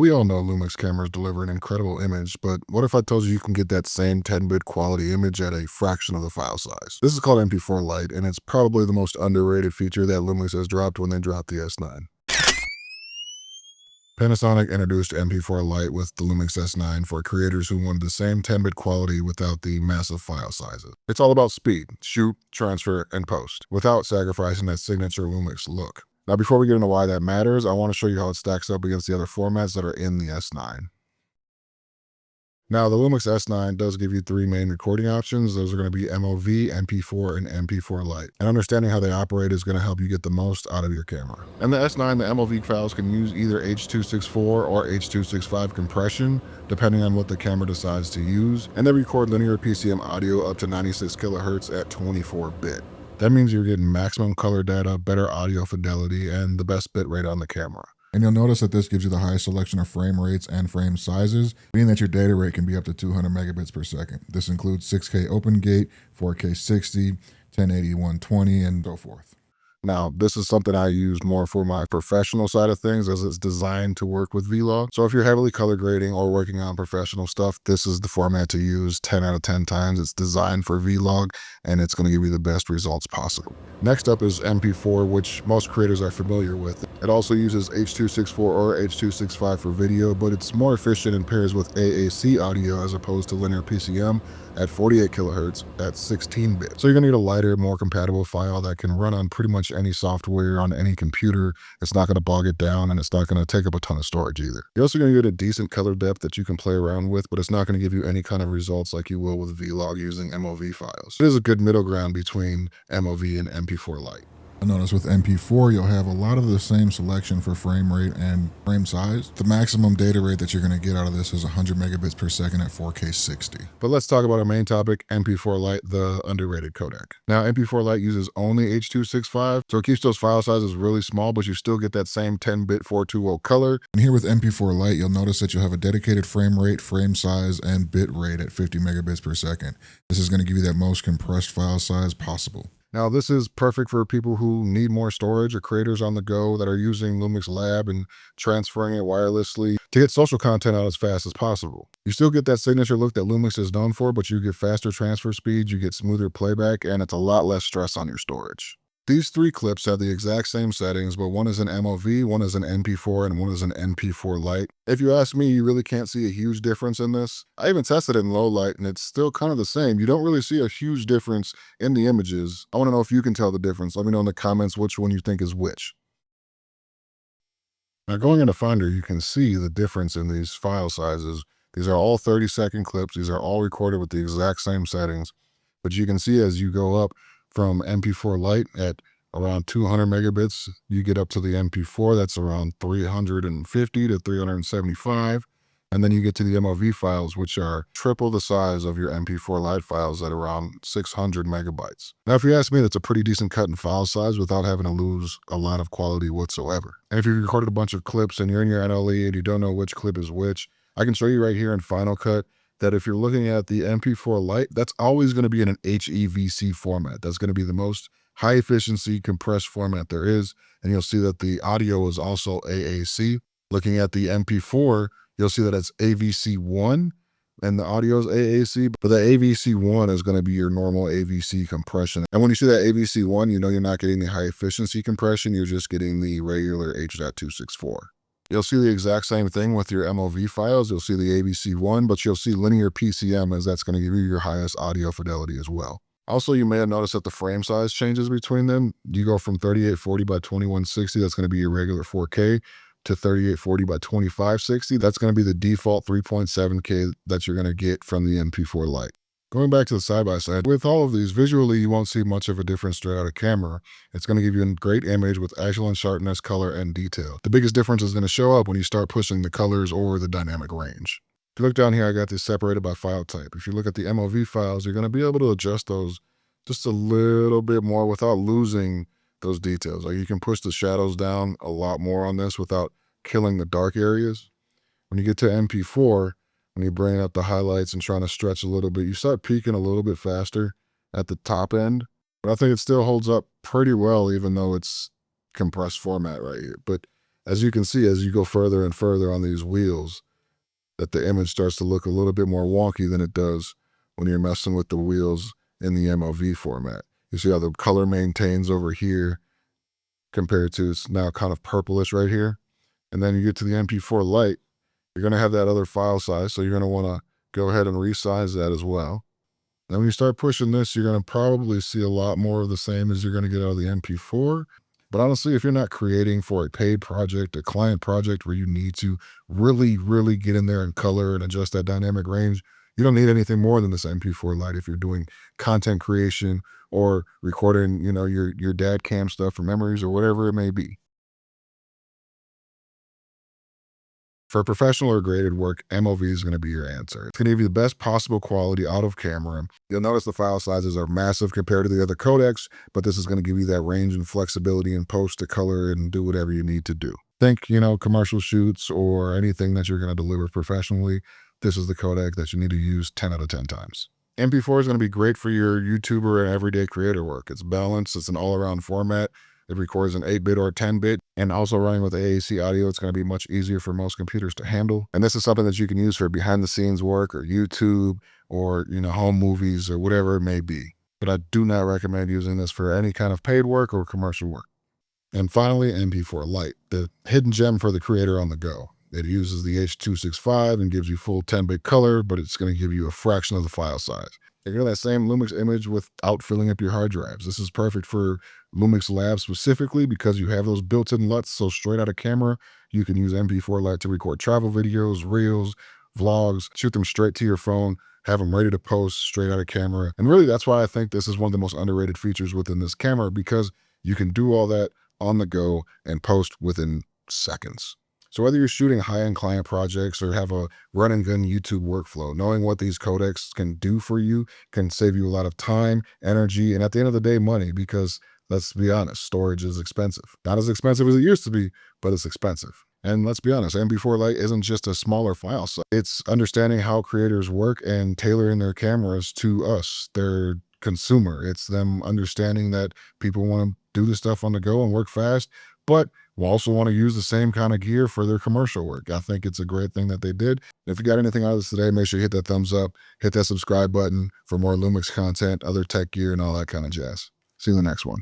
We all know Lumix cameras deliver an incredible image, but what if I told you you can get that same 10-bit quality image at a fraction of the file size? This is called Mp4 Lite, and it's probably the most underrated feature that Lumix has dropped when they dropped the S9. Panasonic introduced Mp4 Lite with the Lumix S9 for creators who wanted the same 10-bit quality without the massive file sizes. It's all about speed, shoot, transfer, and post, without sacrificing that signature Lumix look. Now, before we get into why that matters, I want to show you how it stacks up against the other formats that are in the S9. Now, the Lumix S9 does give you three main recording options. Those are going to be MOV, MP4, and MP4 Lite. And understanding how they operate is going to help you get the most out of your camera. And the S9, the MOV files can use either H.264 or H.265 compression, depending on what the camera decides to use. And they record linear PCM audio up to 96 kilohertz at 24-bit. That means you're getting maximum color data, better audio fidelity, and the best bit rate on the camera. And you'll notice that this gives you the highest selection of frame rates and frame sizes, meaning that your data rate can be up to 200 megabits per second. This includes 6K open gate, 4K 60, 1080 120, and so forth. Now, this is something I use more for my professional side of things as it's designed to work with Vlog. So if you're heavily color grading or working on professional stuff, this is the format to use 10 out of 10 times. It's designed for Vlog and it's going to give you the best results possible. Next up is MP4, which most creators are familiar with. It also uses H.264 or H.265 for video, but it's more efficient and pairs with AAC audio as opposed to linear PCM at 48 kilohertz at 16-bit. So you're gonna need a lighter, more compatible file that can run on pretty much any software on any computer. It's not gonna bog it down and it's not gonna take up a ton of storage either. You're also gonna get a decent color depth that you can play around with, but it's not gonna give you any kind of results like you will with Vlog using MOV files. It is a good middle ground between MOV and MP4 Lite. Notice with MP4, you'll have a lot of the same selection for frame rate and frame size. The maximum data rate that you're going to get out of this is 100 megabits per second at 4K 60. But let's talk about our main topic, Mp4 Lite, the underrated codec. Now, Mp4 Lite uses only H.265, so it keeps those file sizes really small, but you still get that same 10-bit 420 color. And here with Mp4 Lite, you'll notice that you'll have a dedicated frame rate, frame size, and bit rate at 50 megabits per second. This is going to give you that most compressed file size possible. Now, this is perfect for people who need more storage or creators on the go that are using Lumix Lab and transferring it wirelessly to get social content out as fast as possible. You still get that signature look that Lumix is known for, but you get faster transfer speeds, you get smoother playback, and it's a lot less stress on your storage. These three clips have the exact same settings, but one is an MOV, one is an MP4, and one is an MP4 Lite. If you ask me, you really can't see a huge difference in this. I even tested it in low light, and it's still kind of the same. You don't really see a huge difference in the images. I want to know if you can tell the difference. Let me know in the comments which one you think is which. Now, going into Finder, you can see the difference in these file sizes. These are all 30-second clips. These are all recorded with the exact same settings. But you can see as you go up from MP4 Lite at around 200 megabits, you get up to the MP4, that's around 350 to 375. And then you get to the MOV files, which are triple the size of your MP4 Lite files at around 600 megabytes. Now, if you ask me, that's a pretty decent cut in file size without having to lose a lot of quality whatsoever. And if you recorded a bunch of clips and you're in your NLE and you don't know which clip is which, I can show you right here in Final Cut that if you're looking at the MP4 Lite, that's always going to be in an HEVC format. That's going to be the most high efficiency compressed format there is. And you'll see that the audio is also AAC. Looking at the MP4, you'll see that it's AVC1 and the audio is AAC, but the AVC1 is going to be your normal AVC compression. And when you see that AVC1, you know you're not getting the high efficiency compression, you're just getting the regular H.264. You'll see the exact same thing with your MOV files. You'll see the AVC1, but you'll see linear PCM as that's going to give you your highest audio fidelity as well. Also, you may have noticed that the frame size changes between them. You go from 3840 by 2160, that's going to be your regular 4K, to 3840 by 2560. That's going to be the default 3.7K that you're going to get from the MP4 Lite. Going back to the side-by-side, with all of these, visually you won't see much of a difference straight out of camera. It's going to give you a great image with excellent sharpness, color, and detail. The biggest difference is going to show up when you start pushing the colors or the dynamic range. If you look down here, I got this separated by file type. If you look at the MOV files, you're going to be able to adjust those just a little bit more without losing those details. Like you can push the shadows down a lot more on this without killing the dark areas. When you get to MP4, when you bring up the highlights and trying to stretch a little bit, you start peaking a little bit faster at the top end. But I think it still holds up pretty well, even though it's compressed format right here. But As you can see, as you go further and further on these wheels, that the image starts to look a little bit more wonky than it does when you're messing with the wheels in the MOV format. You see how the color maintains over here compared to it's now kind of purplish right here. And then you get to the MP4 Lite, you're going to have that other file size, so you're going to want to go ahead and resize that as well. Then when you start pushing this, you're going to probably see a lot more of the same as you're going to get out of the MP4. But honestly, if you're not creating for a paid project, a client project where you need to really, really get in there and color and adjust that dynamic range, you don't need anything more than this MP4 Lite if you're doing content creation or recording, your dad cam stuff for memories or whatever it may be. For professional or graded work, MOV is going to be your answer. It's going to give you the best possible quality out of camera. You'll notice the file sizes are massive compared to the other codecs, but this is going to give you that range and flexibility in post to color and do whatever you need to do. Think, commercial shoots or anything that you're going to deliver professionally. This is the codec that you need to use 10 out of 10 times. MP4 is going to be great for your YouTuber and everyday creator work. It's balanced. It's an all-around format. It records in 8-bit or 10-bit, and also running with AAC audio, it's going to be much easier for most computers to handle. And this is something that you can use for behind-the-scenes work or YouTube or, home movies or whatever it may be. But I do not recommend using this for any kind of paid work or commercial work. And finally, MP4 Lite, the hidden gem for the creator on the go. It uses the H.265 and gives you full 10-bit color, but it's going to give you a fraction of the file size. You get that same Lumix image without filling up your hard drives. This is perfect for Lumix Labs specifically because you have those built-in LUTs, so straight out of camera, you can use MP4 Lite to record travel videos, reels, vlogs, shoot them straight to your phone, have them ready to post straight out of camera. And really, that's why I think this is one of the most underrated features within this camera, because you can do all that on the go and post within seconds. So whether you're shooting high-end client projects or have a run-and-gun YouTube workflow, knowing what these codecs can do for you can save you a lot of time, energy, and at the end of the day, money, because let's be honest, storage is expensive. Not as expensive as it used to be, but it's expensive. And let's be honest, MP4 Lite isn't just a smaller file size. It's understanding how creators work and tailoring their cameras to us, their consumer. It's them understanding that people want to do this stuff on the go and work fast, but will also want to use the same kind of gear for their commercial work. I think it's a great thing that they did. If you got anything out of this today, make sure you hit that thumbs up, hit that subscribe button for more Lumix content, other tech gear, and all that kind of jazz. See you in the next one.